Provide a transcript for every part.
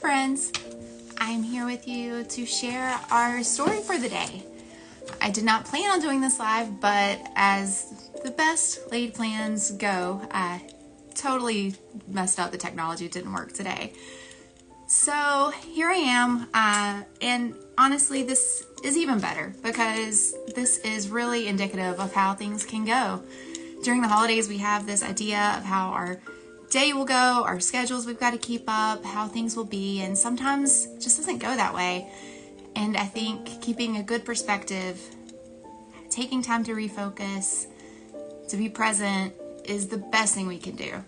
friends, I'm here with you to share our story for the day. I did not plan on doing this live, but as the best laid plans go, I totally messed up the technology. It didn't work today. So here I am, and honestly this is even better because this is really indicative of how things can go. During the holidays we have this idea of how our day will go, our schedules we've got to keep up, how things will be, and sometimes it just doesn't go that way. And I think keeping a good perspective, taking time to refocus, to be present is the best thing we can do.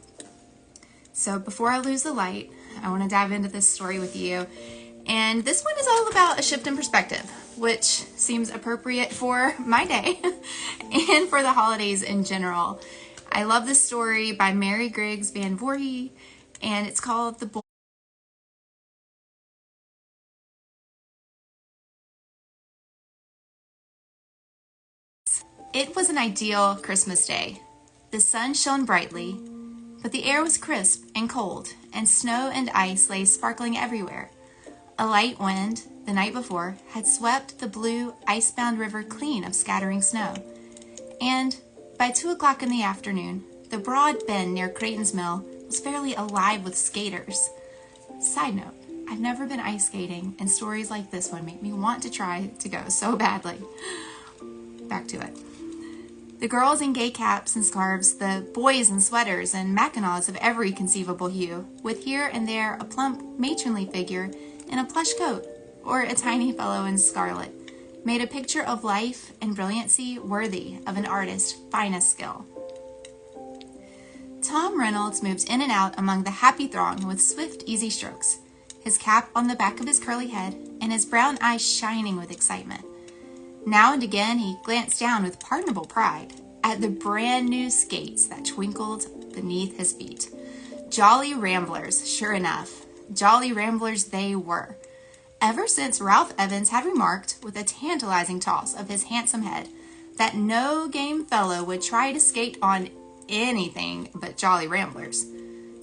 So before I lose the light, I want to dive into this story with you. And this one is all about a shift in perspective, which seems appropriate for my day and for the holidays in general. I love this story by Mary Griggs Van Voorhee, and it's called The Boy. It was an ideal Christmas day. The sun shone brightly, but the air was crisp and cold, and snow and ice lay sparkling everywhere. A light wind, the night before, had swept the blue, ice-bound river clean of scattering snow. And by 2 o'clock in the afternoon, the broad bend near Creighton's Mill was fairly alive with skaters. Side note, I've never been ice skating, and stories like this one make me want to try to go so badly. Back to it. The girls in gay caps and scarves, the boys in sweaters and mackinaws of every conceivable hue, with here and there a plump, matronly figure in a plush coat, or a tiny fellow in scarlet, made a picture of life and brilliancy worthy of an artist's finest skill. Tom Reynolds moved in and out among the happy throng with swift, easy strokes, his cap on the back of his curly head and his brown eyes shining with excitement. Now and again he glanced down with pardonable pride at the brand new skates that twinkled beneath his feet. Jolly Ramblers, sure enough. Jolly Ramblers they were. Ever since Ralph Evans had remarked, with a tantalizing toss of his handsome head, that no game fellow would try to skate on anything but Jolly Ramblers,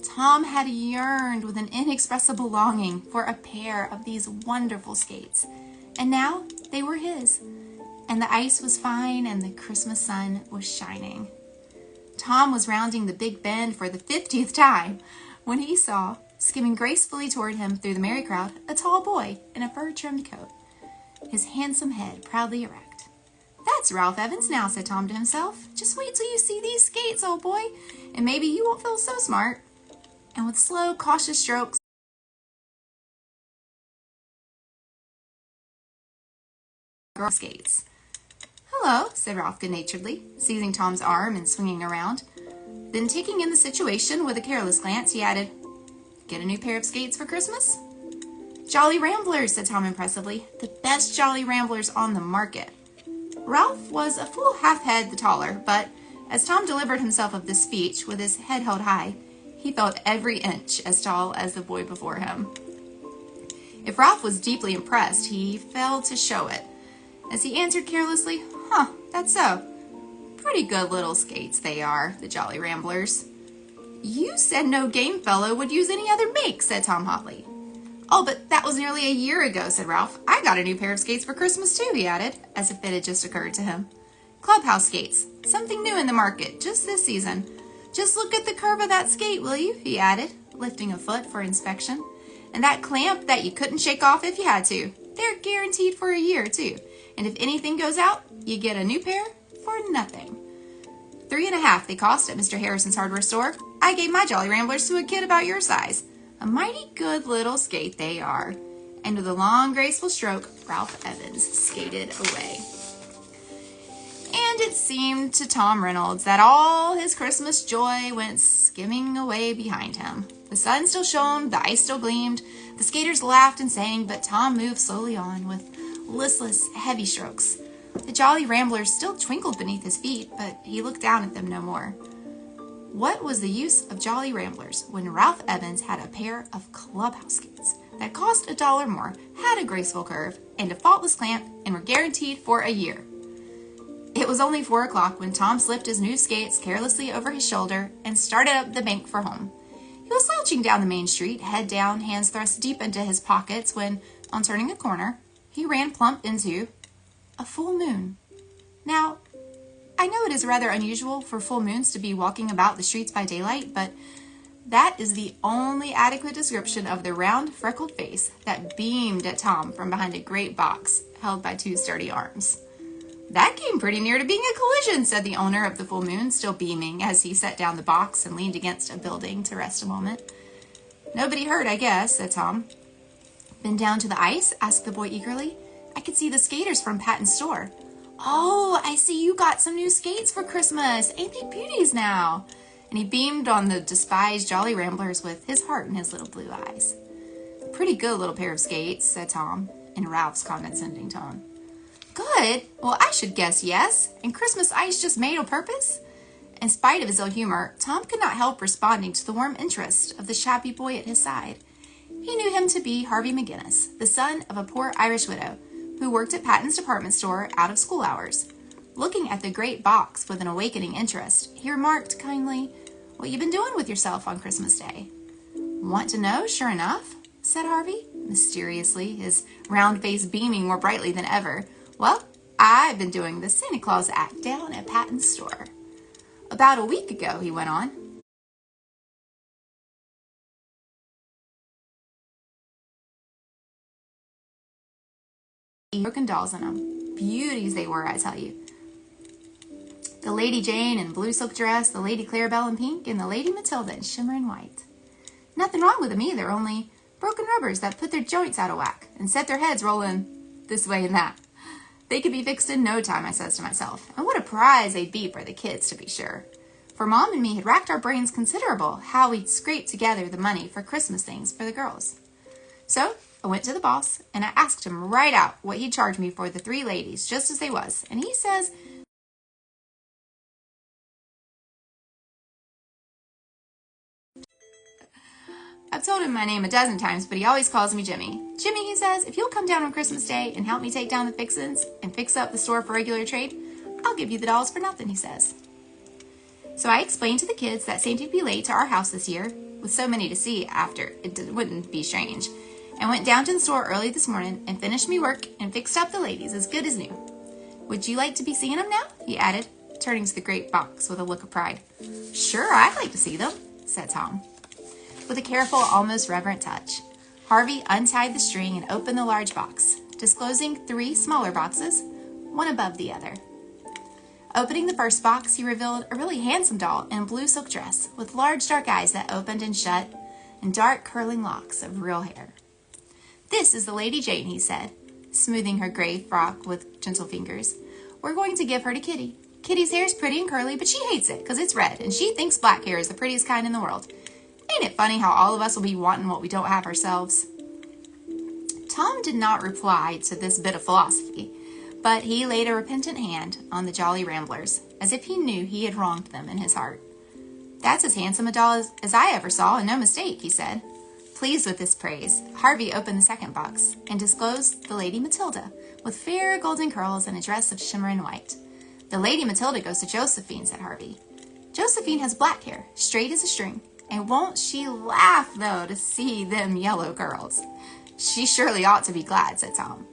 Tom had yearned with an inexpressible longing for a pair of these wonderful skates. And now they were his. And the ice was fine and the Christmas sun was shining. Tom was rounding the big bend for the 50th time when he saw, skimming gracefully toward him through the merry crowd, a tall boy in a fur-trimmed coat, his handsome head proudly erect. "That's Ralph Evans now," said Tom to himself. "Just wait till you see these skates, old boy, and maybe you won't feel so smart." And with slow, cautious strokes, girl skates. "Hello," said Ralph good-naturedly, seizing Tom's arm and swinging around. Then, taking in the situation with a careless glance, he added, "Get a new pair of skates for Christmas?" "Jolly Ramblers," said Tom impressively. "The best Jolly Ramblers on the market." Ralph was a full half-head the taller, but as Tom delivered himself of this speech with his head held high, he felt every inch as tall as the boy before him. If Ralph was deeply impressed, he failed to show it, as he answered carelessly, "Huh, that's so. Pretty good little skates they are, the Jolly Ramblers." "You said no game fellow would use any other make," said Tom hotly. "Oh, but that was nearly a year ago," said Ralph. "I got a new pair of skates for Christmas too," he added, as if it had just occurred to him. "Clubhouse skates, something new in the market, just this season. Just look at the curve of that skate, will you?" he added, lifting a foot for inspection. "And that clamp that you couldn't shake off if you had to. They're guaranteed for a year too. And if anything goes out, you get a new pair for nothing. $3.50 they cost at Mr. Harrison's hardware store. I gave my Jolly Ramblers to a kid about your size. A mighty good little skate they are." And with a long, graceful stroke, Ralph Evans skated away. And it seemed to Tom Reynolds that all his Christmas joy went skimming away behind him. The sun still shone, the ice still gleamed, the skaters laughed and sang, but Tom moved slowly on with listless, heavy strokes. The Jolly Ramblers still twinkled beneath his feet, but he looked down at them no more. What was the use of Jolly Ramblers when Ralph Evans had a pair of clubhouse skates that cost $1 more, had a graceful curve, and a faultless clamp, and were guaranteed for a year? It was only 4 o'clock when Tom slipped his new skates carelessly over his shoulder and started up the bank for home. He He was slouching down the main street, head down, hands thrust deep into his pockets when, on turning a corner, he ran plump into a full moon. Now, I know it is rather unusual for full moons to be walking about the streets by daylight, but that is the only adequate description of the round, freckled face that beamed at Tom from behind a great box held by two sturdy arms. "That came pretty near to being a collision," said the owner of the full moon, still beaming as he set down the box and leaned against a building to rest a moment. "Nobody hurt, I guess," said Tom. "Been down to the ice?" asked the boy eagerly. "I could see the skaters from Patton's store." "Oh, I see you got some new skates for Christmas. Ain't they beauties now?" And he beamed on the despised Jolly Ramblers with his heart in his little blue eyes. "Pretty good little pair of skates," said Tom, in Ralph's condescending tone. "Good? Well, I should guess yes. And Christmas ice just made o' purpose?" In spite of his ill humor, Tom could not help responding to the warm interest of the shabby boy at his side. He knew him to be Harvey McGinnis, the son of a poor Irish widow, who worked at Patton's department store out of school hours. Looking at the great box with an awakening interest, he remarked kindly, "What you been doing with yourself on Christmas Day?" "Want to know, sure enough?" said Harvey, mysteriously, his round face beaming more brightly than ever. "Well, I've been doing the Santa Claus act down at Patton's store. About a week ago," he went on, broken dolls in them. Beauties they were, I tell you. The Lady Jane in blue silk dress, the Lady Clarabelle in pink, and the Lady Matilda in shimmering white. Nothing wrong with them either, only broken rubbers that put their joints out of whack and set their heads rolling this way and that. They could be fixed in no time, I says to myself. And what a prize they'd be for the kids, to be sure. For Mom and me had racked our brains considerable how we'd scrape together the money for Christmas things for the girls. So I went to the boss, and I asked him right out what he'd charge me for the three ladies, just as they was. And he says, I've told him my name a dozen times, but he always calls me Jimmy. "Jimmy," he says, "if you'll come down on Christmas Day and help me take down the fixins and fix up the store for regular trade, I'll give you the dolls for nothing," he says. So I explained to the kids that Santy'd be late to our house this year, with so many to see after, it wouldn't be strange, and went down to the store early this morning and finished me work and fixed up the ladies as good as new. "Would you like to be seeing them now?" he added, turning to the great box with a look of pride. "Sure, I'd like to see them," said Tom. With a careful, almost reverent touch, Harvey untied the string and opened the large box, disclosing three smaller boxes, one above the other. Opening the first box, he revealed a really handsome doll in a blue silk dress with large dark eyes that opened and shut and dark curling locks of real hair. "This is the Lady Jane," he said, smoothing her gray frock with gentle fingers. "We're going to give her to Kitty. Kitty's hair is pretty and curly, but she hates it because it's red, and she thinks black hair is the prettiest kind in the world. Ain't it funny how all of us will be wanting what we don't have ourselves?" Tom did not reply to this bit of philosophy, but he laid a repentant hand on the Jolly Ramblers, as if he knew he had wronged them in his heart. "That's as handsome a doll as I ever saw, and no mistake," he said. Pleased with this praise, Harvey opened the second box and disclosed the Lady Matilda, with fair golden curls and a dress of shimmering white. "The Lady Matilda goes to Josephine," said Harvey. "Josephine has black hair, straight as a string. And won't she laugh, though, to see them yellow curls?" "She surely ought to be glad," said Tom.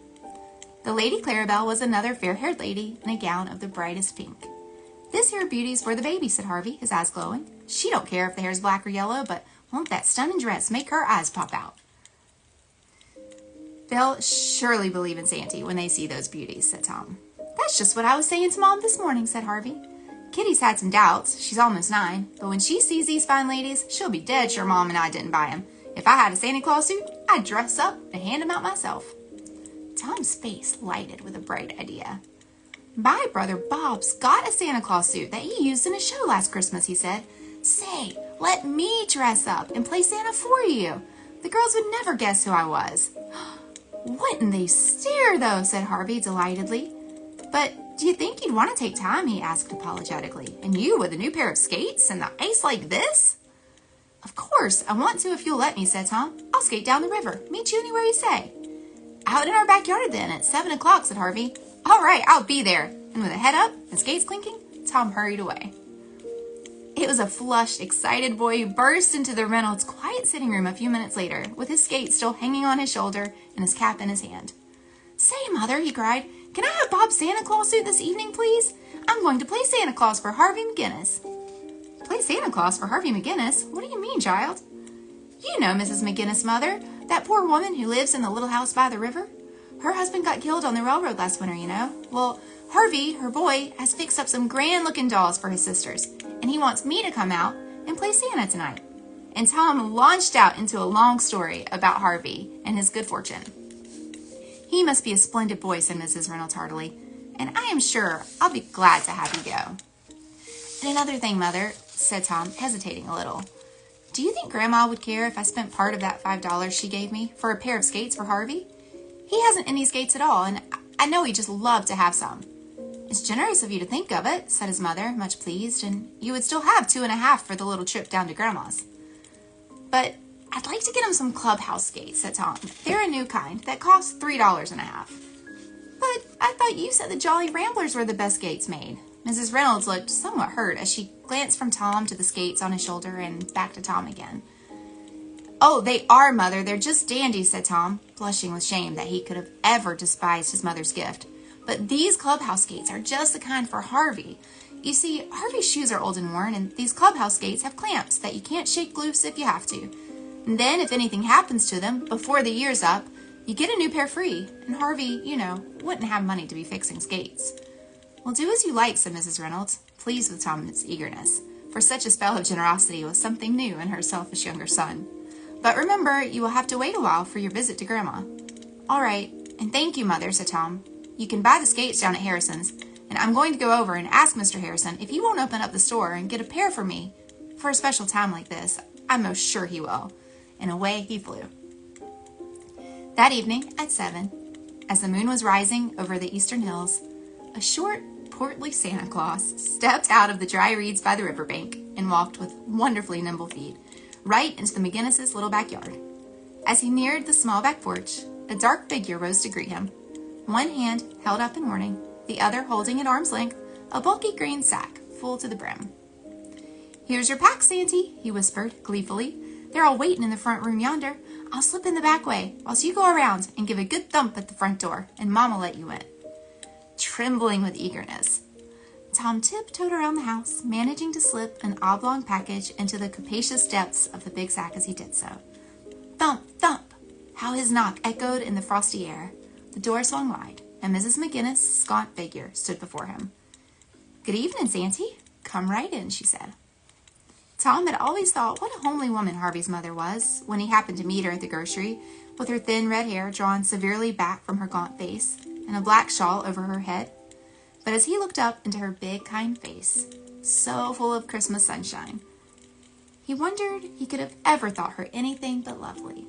The Lady Clarabelle was another fair-haired lady in a gown of the brightest pink. "This here beauty's for the baby," said Harvey, his eyes glowing. "She don't care if the hair's black or yellow, but won't that stunning dress make her eyes pop out?" "They'll surely believe in Santy when they see those beauties," said Tom. "That's just what I was saying to Mom this morning," said Harvey. "Kitty's had some doubts. She's almost 9. But when she sees these fine ladies, she'll be dead sure Mom and I didn't buy 'em. If I had a Santa Claus suit, I'd dress up and hand 'em out myself." Tom's face lighted with a bright idea. "My brother Bob's got a Santa Claus suit that he used in a show last Christmas," he said. "Say, let me dress up and play Santa for you. The girls would never guess who I was." "Wouldn't they stare, though?" said Harvey delightedly. "But do you think you'd want to take time?" he asked apologetically. "And you with a new pair of skates and the ice like this?" "Of course, I want to if you'll let me," said Tom. "I'll skate down the river. Meet you anywhere you say." "Out in our backyard then at 7 o'clock, said Harvey. "All right, I'll be there." And with a head up and skates clinking, Tom hurried away. It was a flushed, excited boy who burst into the Reynolds' quiet sitting room a few minutes later, with his skates still hanging on his shoulder and his cap in his hand. "Say, Mother," he cried, "can I have Bob's Santa Claus suit this evening, please? I'm going to play Santa Claus for Harvey McGinnis." "Play Santa Claus for Harvey McGinnis? What do you mean, child?" "You know Mrs. McGinnis, Mother, that poor woman who lives in the little house by the river. Her husband got killed on the railroad last winter, you know. Well, Harvey, her boy, has fixed up some grand-looking dolls for his sisters, and he wants me to come out and play Santa tonight." And Tom launched out into a long story about Harvey and his good fortune. "He must be a splendid boy," said Mrs. Reynolds heartily, "and I am sure I'll be glad to have you go." "And another thing, Mother," said Tom, hesitating a little. "Do you think Grandma would care if I spent part of that $5 she gave me for a pair of skates for Harvey? He hasn't any skates at all, and I know he'd just love to have some." "It's generous of you to think of it," said his mother, much pleased, "and you would still have 2.5 for the little trip down to Grandma's." "But I'd like to get him some clubhouse skates," said Tom. "They're a new kind that cost $3.50. "But I thought you said the Jolly Ramblers were the best skates made." Mrs. Reynolds looked somewhat hurt as she glanced from Tom to the skates on his shoulder and back to Tom again. "Oh, they are, Mother. They're just dandies," said Tom, blushing with shame that he could have ever despised his mother's gift. "But these clubhouse skates are just the kind for Harvey. You see, Harvey's shoes are old and worn, and these clubhouse skates have clamps that you can't shake loose if you have to. And then if anything happens to them before the year's up, you get a new pair free, and Harvey, you know, wouldn't have money to be fixing skates." "Well, do as you like," said Mrs. Reynolds, pleased with Tom's eagerness, for such a spell of generosity was something new in her selfish younger son. "But remember, you will have to wait a while for your visit to Grandma." "All right, and thank you, Mother," said Tom. "You can buy the skates down at Harrison's, and I'm going to go over and ask Mr. Harrison if he won't open up the store and get a pair for me for a special time like this. I'm most sure he will." And away he flew. That evening at 7, as the moon was rising over the eastern hills, a short, portly Santa Claus stepped out of the dry reeds by the riverbank and walked with wonderfully nimble feet right into the McGinnis's little backyard. As he neared the small back porch, a dark figure rose to greet him, one hand held up in warning, the other holding at arm's length a bulky green sack full to the brim. "Here's your pack, Santy," he whispered gleefully. "They're all waiting in the front room yonder. I'll slip in the back way, whilst you go around and give a good thump at the front door, and Mama'll let you in." Trembling with eagerness, Tom tiptoed around the house, managing to slip an oblong package into the capacious depths of the big sack as he did so. Thump, thump! How his knock echoed in the frosty air. The door swung wide, and Mrs. McGinnis' gaunt figure stood before him. "Good evening, Santy. Come right in," she said. Tom had always thought what a homely woman Harvey's mother was when he happened to meet her at the grocery, with her thin red hair drawn severely back from her gaunt face and a black shawl over her head. But as he looked up into her big, kind face, so full of Christmas sunshine, he wondered he could have ever thought her anything but lovely.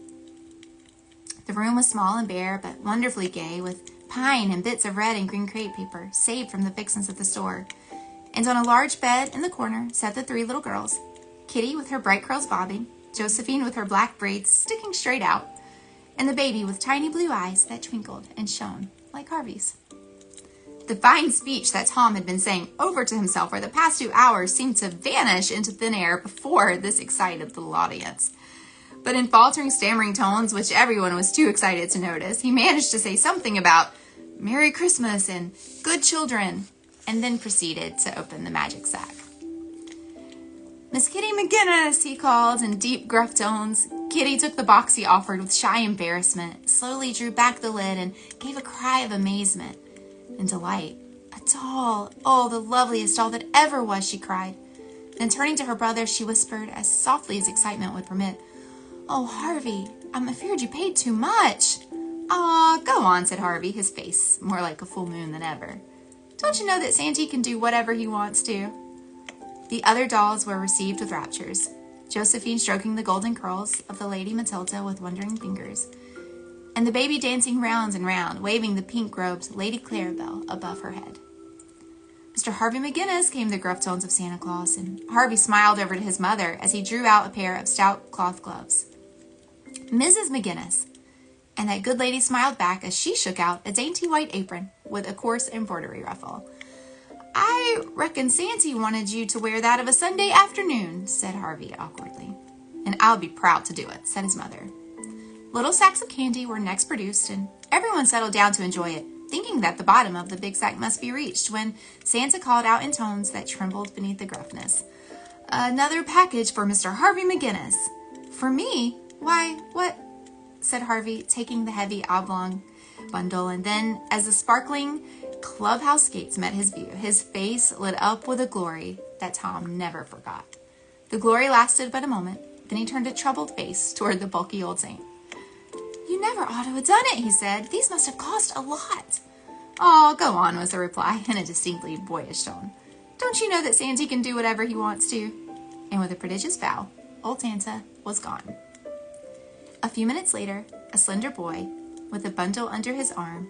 The room was small and bare, but wonderfully gay, with pine and bits of red and green crepe paper saved from the fixings of the store. And on a large bed in the corner sat the 3 little girls, Kitty with her bright curls bobbing, Josephine with her black braids sticking straight out, and the baby with tiny blue eyes that twinkled and shone like Harvey's. The fine speech that Tom had been saying over to himself for the past 2 hours seemed to vanish into thin air before this excited little audience. But in faltering, stammering tones, which everyone was too excited to notice, he managed to say something about Merry Christmas and good children, and then proceeded to open the magic sack. "Miss Kitty McGinnis," he called in deep, gruff tones. Kitty took the box he offered with shy embarrassment, slowly drew back the lid, and gave a cry of amazement and delight. "A doll! Oh, the loveliest doll that ever was!" she cried. Then turning to her brother, she whispered, as softly as excitement would permit, "Oh, Harvey, I'm afraid you paid too much." "Aw, go on," said Harvey, his face more like a full moon than ever. "Don't you know that Santy can do whatever he wants to?" The other dolls were received with raptures, Josephine stroking the golden curls of the Lady Matilda with wondering fingers, and the baby dancing round and round, waving the pink-robed Lady Clarabelle above her head. "Mr. Harvey McGinnis," came the gruff tones of Santa Claus, and Harvey smiled over to his mother as he drew out a pair of stout cloth gloves. "Mrs. McGinnis," and that good lady smiled back as she shook out a dainty white apron with a coarse embroidery ruffle. I reckon Santy wanted you to wear that of a Sunday afternoon, said Harvey awkwardly. And I'll be proud to do it, said his mother. Little sacks of candy were next produced, and everyone settled down to enjoy it, thinking that the bottom of the big sack must be reached when Santa called out in tones that trembled beneath the gruffness. Another package for Mr. Harvey McGinnis. For me? Why, what? Said Harvey, taking the heavy oblong bundle, and then, as the sparkling clubhouse gates met his view, his face lit up with a glory that Tom never forgot. The glory lasted but a moment, then he turned a troubled face toward the bulky old saint. You never ought to have done it, he said. These must have cost a lot. Oh, go on, was the reply, in a distinctly boyish tone. Don't you know that Santa can do whatever he wants to? And with a prodigious bow, old Santa was gone. A few minutes later, a slender boy, with a bundle under his arm,